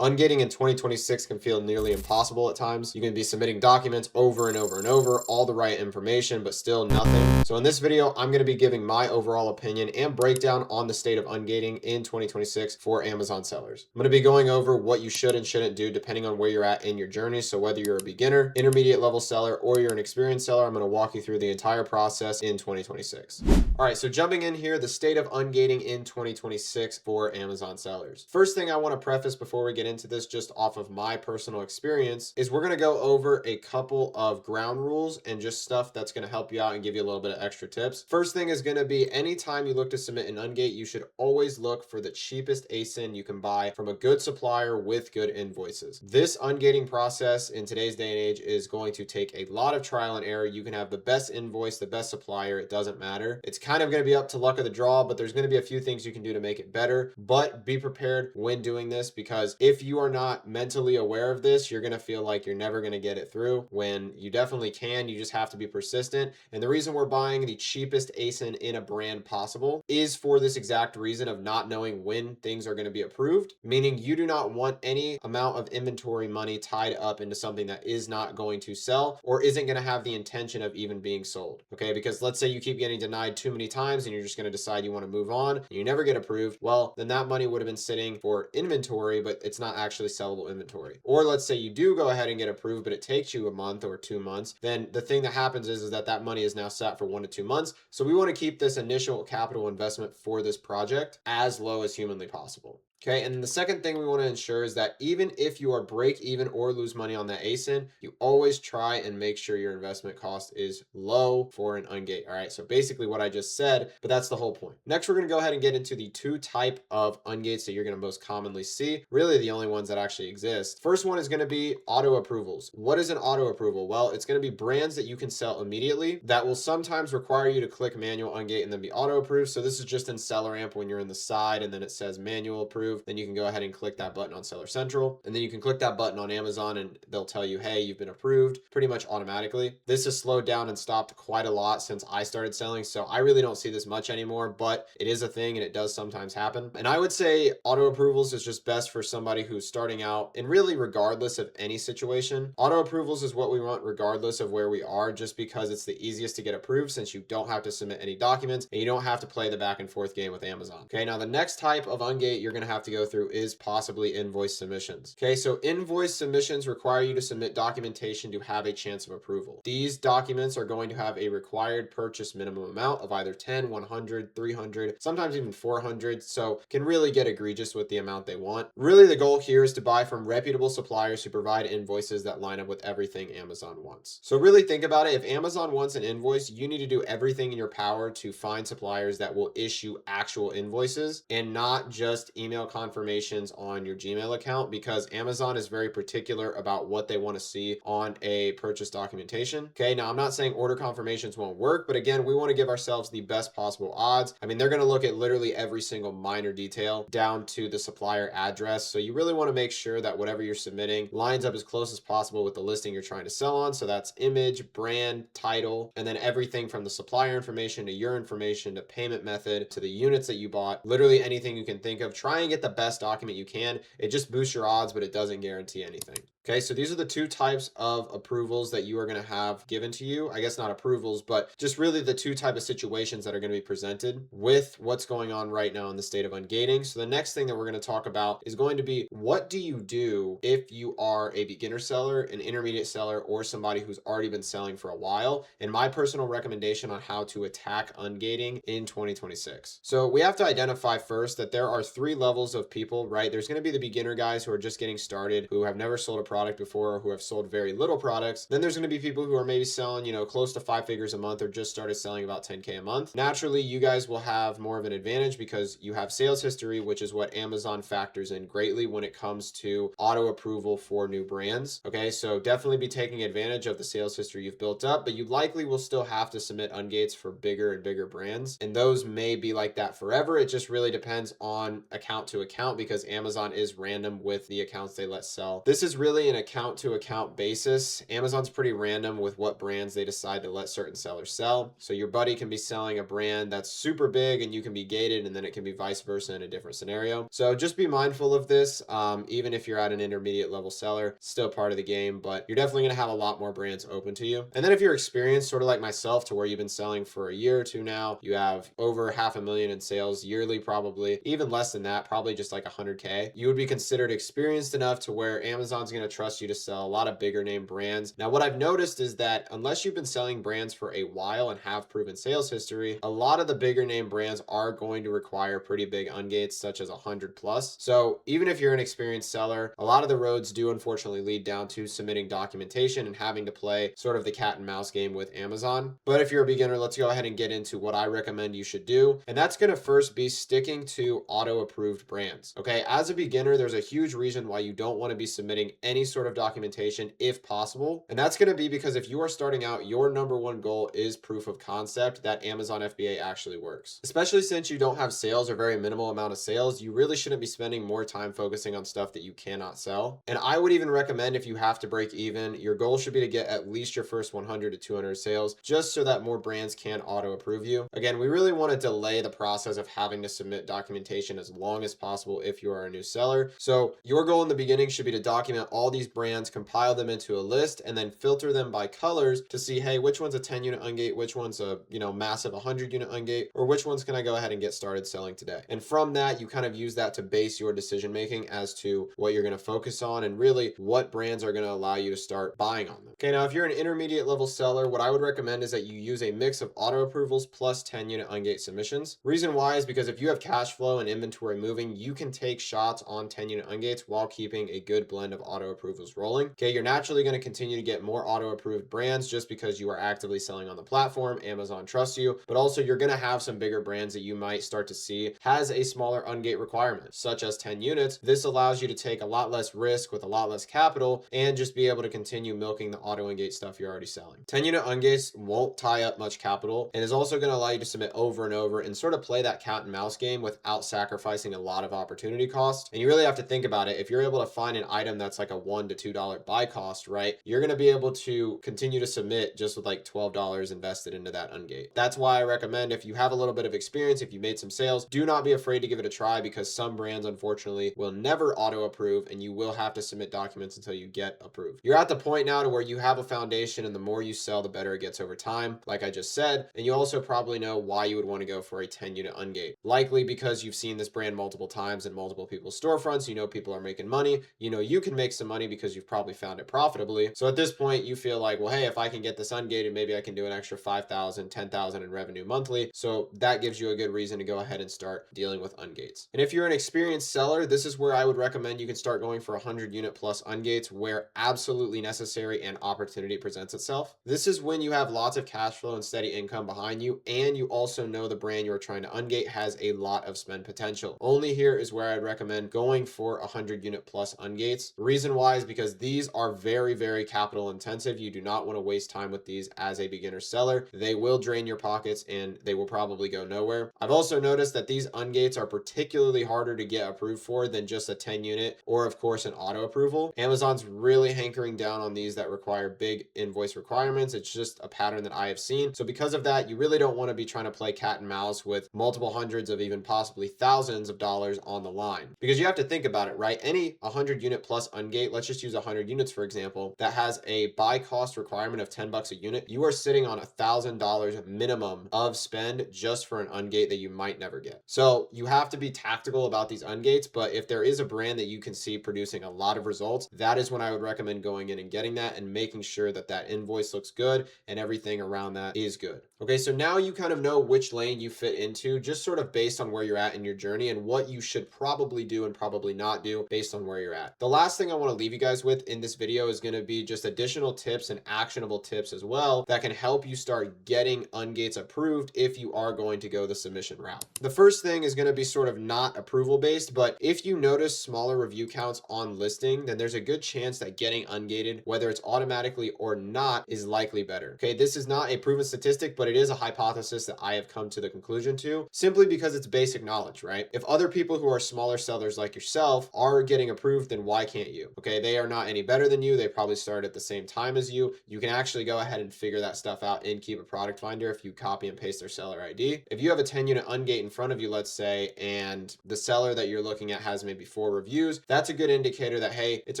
Ungating in 2026 can feel nearly impossible at times. You can be submitting documents over and over and over, all the right information, but still nothing. So in this video, I'm going to be giving my overall opinion and breakdown on the state of ungating in 2026 for Amazon sellers. I'm going to be going over what you should and shouldn't do depending on where you're at in your journey. So whether you're a beginner, intermediate level seller, or you're an experienced seller, I'm going to walk you through the entire process in 2026. All right, so jumping in here, the state of ungating in 2026 for Amazon sellers. First thing I want to preface before we get into this, just off of my personal experience, is we're going to go over a couple of ground rules and just stuff that's going to help you out and give you a little bit of extra tips. First thing is going to be anytime you look to submit an ungate, you should always look for the cheapest ASIN you can buy from a good supplier with good invoices. This ungating process in today's day and age is going to take a lot of trial and error. You can have the best invoice, the best supplier, it doesn't matter. It's kind of going to be up to luck of the draw, but there's going to be a few things you can do to make it better. But be prepared when doing this, because if you are not mentally aware of this, you're going to feel like you're never going to get it through when you definitely can. You just have to be persistent. And the reason we're buying the cheapest ASIN in a brand possible is for this exact reason of not knowing when things are going to be approved, meaning you do not want any amount of inventory money tied up into something that is not going to sell or isn't going to have the intention of even being sold. Okay, because let's say you keep getting denied too many times and you're just going to decide you want to move on and you never get approved. Well, then that money would have been sitting for inventory, but it's not actually sellable inventory. Or let's say you do go ahead and get approved, but it takes you a month or 2 months. Then the thing that happens is that money is now sat for 1 to 2 months. So we want to keep this initial capital investment for this project as low as humanly possible. Okay, and the second thing we want to ensure is that even if you are break even or lose money on that ASIN, you always try and make sure your investment cost is low for an ungate. All right, so basically what I just said, but that's the whole point. Next, we're going to go ahead and get into the two type of ungates that you're going to most commonly see, really the only ones that actually exist. First one is going to be auto approvals. What is an auto approval? Well, it's going to be brands that you can sell immediately that will sometimes require you to click manual ungate and then be auto approved. So this is just in Seller Amp when you're in the side and then it says manual approve. Then you can go ahead and click that button on Seller Central. And then you can click that button on Amazon and they'll tell you, hey, you've been approved pretty much automatically. This has slowed down and stopped quite a lot since I started selling. So I really don't see this much anymore, but it is a thing and it does sometimes happen. And I would say auto approvals is just best for somebody who's starting out and really regardless of any situation. Auto approvals is what we want regardless of where we are, just because it's the easiest to get approved since you don't have to submit any documents and you don't have to play the back and forth game with Amazon. Okay, now the next type of ungate you're going to have to go through is possibly invoice submissions. Okay, so invoice submissions require you to submit documentation to have a chance of approval. These documents are going to have a required purchase minimum amount of either 10, 100, 300, sometimes even 400, so can really get egregious with the amount they want. Really, the goal here is to buy from reputable suppliers who provide invoices that line up with everything Amazon wants. So really think about it. If Amazon wants an invoice, you need to do everything in your power to find suppliers that will issue actual invoices and not just email confirmations on your Gmail account, because Amazon is very particular about what they want to see on a purchase documentation. Okay, now I'm not saying order confirmations won't work, but again, we want to give ourselves the best possible odds. I mean, they're going to look at literally every single minor detail down to the supplier address. So you really want to make sure that whatever you're submitting lines up as close as possible with the listing you're trying to sell on. So that's image, brand, title, and then everything from the supplier information to your information to payment method to the units that you bought, literally anything you can think of. Try and get the best document you can. It just boosts your odds, but it doesn't guarantee anything. Okay, so these are the two types of approvals that you are going to have given to you. I guess not approvals, but just really the two type of situations that are going to be presented with what's going on right now in the state of ungating. So the next thing that we're going to talk about is going to be, what do you do if you are a beginner seller, an intermediate seller, or somebody who's already been selling for a while? And my personal recommendation on how to attack ungating in 2026. So we have to identify first that there are 3 levels of people, right? There's going to be the beginner guys who are just getting started, who have never sold a product before, or who have sold very little products. Then there's going to be people who are maybe selling, close to 5 figures a month or just started selling about 10K a month. Naturally, you guys will have more of an advantage because you have sales history, which is what Amazon factors in greatly when it comes to auto approval for new brands. Okay, so definitely be taking advantage of the sales history you've built up, but you likely will still have to submit ungates for bigger and bigger brands. And those may be like that forever. It just really depends on account to account because Amazon is random with the accounts they let sell. This is really an account to account basis. Amazon's pretty random with what brands they decide to let certain sellers sell. So your buddy can be selling a brand that's super big and you can be gated, and then it can be vice versa in a different scenario. So just be mindful of this. Even if you're at an intermediate level seller, still part of the game, but you're definitely going to have a lot more brands open to you. And then if you're experienced, sort of like myself, to where you've been selling for a year or two now, you have over $500,000 in sales yearly, probably even less than that, probably just like 100K, you would be considered experienced enough to where Amazon's going to trust you to sell a lot of bigger name brands. Now, what I've noticed is that unless you've been selling brands for a while and have proven sales history, a lot of the bigger name brands are going to require pretty big ungates, such as 100 plus. So even if you're an experienced seller, a lot of the roads do unfortunately lead down to submitting documentation and having to play sort of the cat and mouse game with Amazon. But if you're a beginner, let's go ahead and get into what I recommend you should do. And that's going to first be sticking to auto-approved brands. Okay, as a beginner, there's a huge reason why you don't want to be submitting any sort of documentation if possible. And that's going to be because if you are starting out, your number one goal is proof of concept that Amazon FBA actually works. Especially since you don't have sales or very minimal amount of sales, you really shouldn't be spending more time focusing on stuff that you cannot sell. And I would even recommend, if you have to break even, your goal should be to get at least your first 100 to 200 sales, just so that more brands can auto approve you. Again, we really want to delay the process of having to submit documentation as long as possible if you are a new seller. So your goal in the beginning should be to document all these brands, compile them into a list, and then filter them by colors to see, hey, which one's a 10 unit ungate, which one's a massive 100 unit ungate, or which ones can I go ahead and get started selling today. And from that, you kind of use that to base your decision making as to what you're going to focus on and really what brands are going to allow you to start buying on them. Okay, now if you're an intermediate level seller, what I would recommend is that you use a mix of auto approvals plus 10 unit ungate submissions. Reason why is because if you have cash flow and inventory moving, you can take shots on 10 unit ungates while keeping a good blend of auto approvals rolling. Okay, you're naturally going to continue to get more auto approved brands just because you are actively selling on the platform. Amazon trusts you, but also you're going to have some bigger brands that you might start to see has a smaller ungate requirement, such as 10 units. This allows you to take a lot less risk with a lot less capital and just be able to continue milking the auto ungate stuff you're already selling. 10 unit ungates won't tie up much capital and is also going to allow you to submit over and over and sort of play that cat and mouse game without sacrificing a lot of opportunity cost. And you really have to think about it. If you're able to find an item that's like a $1 to $2 buy cost, right, you're going to be able to continue to submit just with like $12 invested into that ungate. That's why I recommend, if you have a little bit of experience, if you made some sales, do not be afraid to give it a try, because some brands unfortunately will never auto approve and you will have to submit documents until you get approved. You're at the point now to where you have a foundation, and the more you sell, the better it gets over time, like I just said. And you also probably know why you would want to go for a 10 unit ungate. Likely because you've seen this brand multiple times in multiple people's storefronts. You know people are making money. You know you can make some money because you've probably found it profitably. So at this point, you feel like, well, hey, if I can get this ungated, maybe I can do an extra 5,000, 10,000 in revenue monthly. So that gives you a good reason to go ahead and start dealing with ungates. And if you're an experienced seller, this is where I would recommend you can start going for 100 unit plus ungates where absolutely necessary and opportunity presents itself. This is when you have lots of cash flow and steady income behind you, and you also know the brand you're trying to ungate has a lot of spend potential. Only here is where I'd recommend going for 100 unit plus ungates. The reason why is because these are very, very capital intensive. You do not want to waste time with these as a beginner seller. They will drain your pockets and they will probably go nowhere. I've also noticed that these ungates are particularly harder to get approved for than just a 10 unit or of course an auto approval. Amazon's really hankering down on these that require big invoice requirements. It's just a pattern that I have seen. So because of that, you really don't want to be trying to play cat and mouse with multiple hundreds of even possibly thousands of dollars on the line, because you have to think about it, right? Any 100 unit plus ungate, let's just use 100 units for example, that has a buy cost requirement of $10 a unit, you are sitting on $1,000 minimum of spend just for an ungate that you might never get. So you have to be tactical about these ungates, but if there is a brand that you can see producing a lot of results, that is when I would recommend going in and getting that and making sure that that invoice looks good and everything around that is good. Okay, so now you kind of know which lane you fit into, just sort of based on where you're at in your journey and what you should probably do and probably not do based on where you're at. The last thing I want to leave you guys with in this video is going to be just additional tips and actionable tips as well that can help you start getting ungates approved if you are going to go the submission route. The first thing is going to be sort of not approval based, but if you notice smaller review counts on listing, then there's a good chance that getting ungated, whether it's automatically or not, is likely better. Okay, this is not a proven statistic, but it is a hypothesis that I have come to the conclusion to simply because it's basic knowledge, right? If other people people who are smaller sellers like yourself are getting approved, then why can't you? Okay, they are not any better than you. They probably started at the same time as you. You can actually go ahead and figure that stuff out in Keep a Product Finder if you copy and paste their seller ID. If you have a 10-unit Ungate in front of you, let's say, and the seller that you're looking at has maybe 4 reviews, that's a good indicator that, hey, it's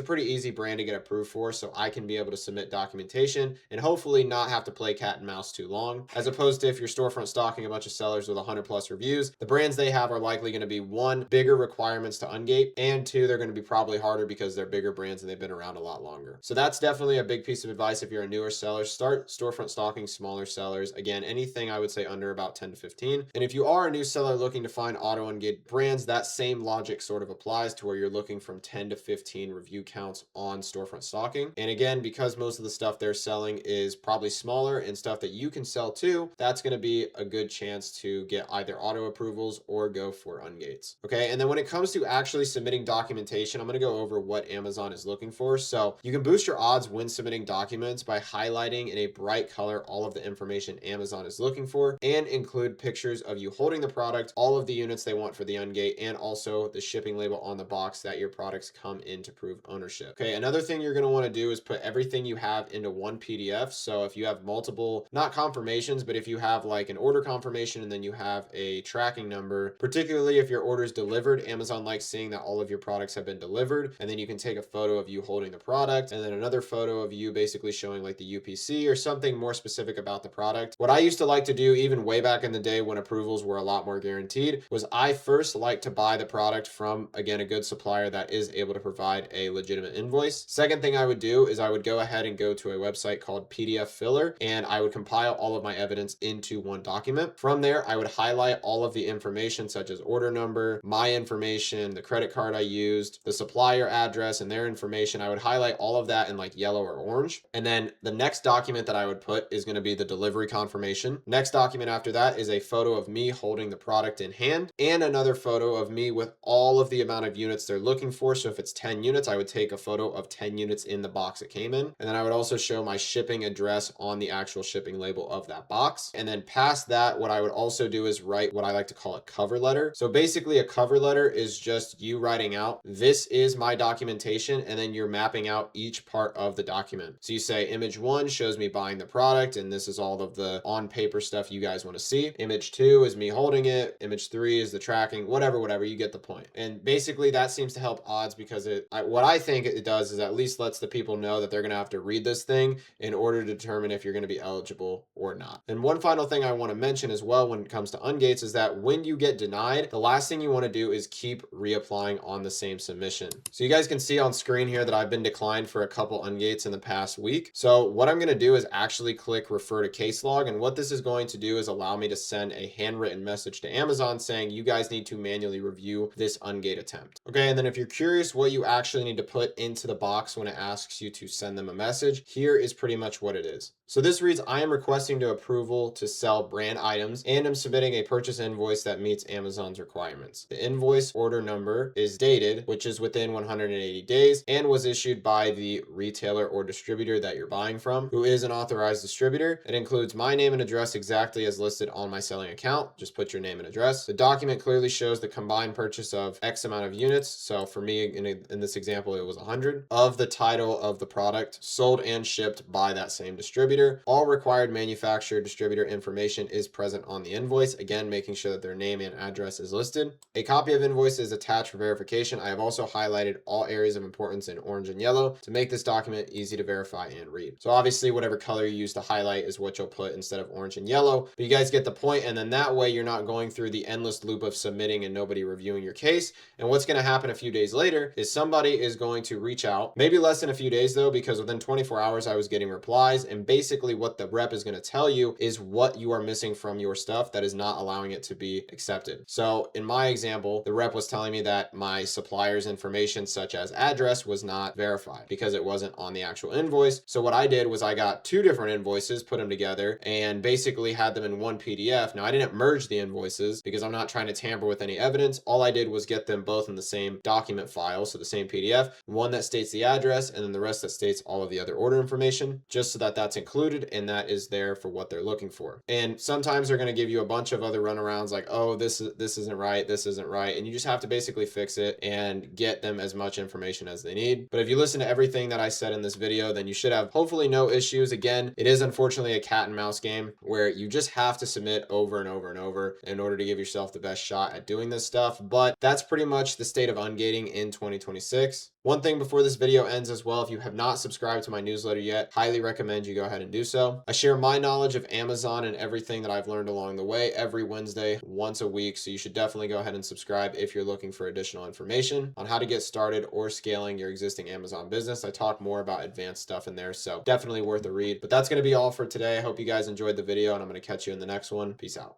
a pretty easy brand to get approved for, so I can be able to submit documentation and hopefully not have to play cat and mouse too long. As opposed to if you're storefront stalking a bunch of sellers with 100+ reviews, the brands they have are likely going to be, 1, bigger requirements to Ungate, and 2, they're going to be probably harder because they're bigger brands and they've been around a lot longer. So that's definitely a big piece of advice. If you're a newer seller, start storefront stalking smaller sellers. Again, anything I would say under about 10 to 15. And if you are a new seller looking to find auto Ungate brands, that same logic sort of applies to where you're looking from 10 to 15 review counts on storefront stalking. And again, because most of the stuff they're selling is probably smaller and stuff that you can sell too, that's going to be a good chance to get either auto approvals or go for Ungates. Okay, and then when it comes to actually submitting documentation, I'm going to go over what Amazon is looking for. So you can boost your odds when submitting documents by highlighting in a bright color all of the information Amazon is looking for, and include pictures of you holding the product, all of the units they want for the Ungate, and also the shipping label on the box that your products come in to prove ownership. Okay, another thing you're going to want to do is put everything you have into one PDF. So if you have multiple, not confirmations, but if you have like an order confirmation and then you have a tracking number, particularly if your order is delivered, Amazon likes seeing that all of your products have been delivered, and then you can take a photo of you holding the product and then another photo of you basically showing like the UPC or something more specific about the product. What I used to like to do, even way back in the day when approvals were a lot more guaranteed, was I first like to buy the product from, again, a good supplier that is able to provide a legitimate invoice. Second thing I would do is I would go ahead and go to a website called PDF Filler, and I would compile all of my evidence into one document. From there, I would highlight all of the information such as order number, my information, the credit card I used, the supplier address and their information. I would highlight all of that in like yellow or orange. And then the next document that I would put is going to be the delivery confirmation. Next document after that is a photo of me holding the product in hand, and another photo of me with all of the amount of units they're looking for. So if it's 10 units, I would take a photo of 10 units in the box it came in. And then I would also show my shipping address on the actual shipping label of that box. And then past that, what I would also do is write what I like to call a cover letter. So basically a cover letter is just you writing out, this is my documentation, and then you're mapping out each part of the document. So you say image 1 shows me buying the product, and this is all of the on paper stuff you guys want to see. Image 2 is me holding it. Image 3 is the tracking, whatever, you get the point. And basically that seems to help odds because what I think it does is at least lets the people know that they're going to have to read this thing in order to determine if you're going to be eligible or not. And one final thing I want to mention as well when it comes to Ungates is that when you get denied, the last thing you want to do is keep reapplying on the same submission. So you guys can see on screen here that I've been declined for a couple Ungates in the past week. So what I'm going to do is actually click refer to case log. And what this is going to do is allow me to send a handwritten message to Amazon saying you guys need to manually review this Ungate attempt. Okay, and then if you're curious what you actually need to put into the box when it asks you to send them a message, here is pretty much what it is. So this reads, I am requesting to approval to sell brand items and am submitting a purchase invoice that meets Amazon's requirements. The invoice order number is dated, which is within 180 days, and was issued by the retailer or distributor that you're buying from, who is an authorized distributor. It includes my name and address exactly as listed on my selling account. Just put your name and address. The document clearly shows the combined purchase of X amount of units. So for me, in this example, it was 100 of the title of the product sold and shipped by that same distributor. All required manufacturer distributor information is present on the invoice, again making sure that their name and address is listed. A copy of invoice is attached for verification. I have also highlighted all areas of importance in orange and yellow to make this document easy to verify and read. So obviously whatever color you use to highlight is what you'll put instead of orange and yellow, but you guys get the point. And then that way you're not going through the endless loop of submitting and nobody reviewing your case. And what's going to happen a few days later is somebody is going to reach out, maybe less than a few days though, because within 24 hours I was getting replies, and basically what the rep is going to tell you is what you are missing from your stuff that is not allowing it to be accepted. So in my example, the rep was telling me that my supplier's information such as address was not verified because it wasn't on the actual invoice. So what I did was I got 2 different invoices, put them together, and basically had them in one PDF. Now I didn't merge the invoices because I'm not trying to tamper with any evidence. All I did was get them both in the same document file, so the same PDF, one that states the address and then the rest that states all of the other order information, just so that that's included included, and that is there for what they're looking for. And sometimes they're going to give you a bunch of other runarounds like, oh, this isn't right, this isn't right, and you just have to basically fix it and get them as much information as they need. But if you listen to everything that I said in this video, then you should have hopefully no issues. Again, it is unfortunately a cat and mouse game where you just have to submit over and over and over in order to give yourself the best shot at doing this stuff. But that's pretty much the state of ungating in 2026. One thing before this video ends as well, if you have not subscribed to my newsletter yet, highly recommend you go ahead and do so. I share my knowledge of Amazon and everything that I've learned along the way every Wednesday, once a week. So you should definitely go ahead and subscribe if you're looking for additional information on how to get started or scaling your existing Amazon business. I talk more about advanced stuff in there, so definitely worth a read. But that's going to be all for today. I hope you guys enjoyed the video, and I'm going to catch you in the next one. Peace out.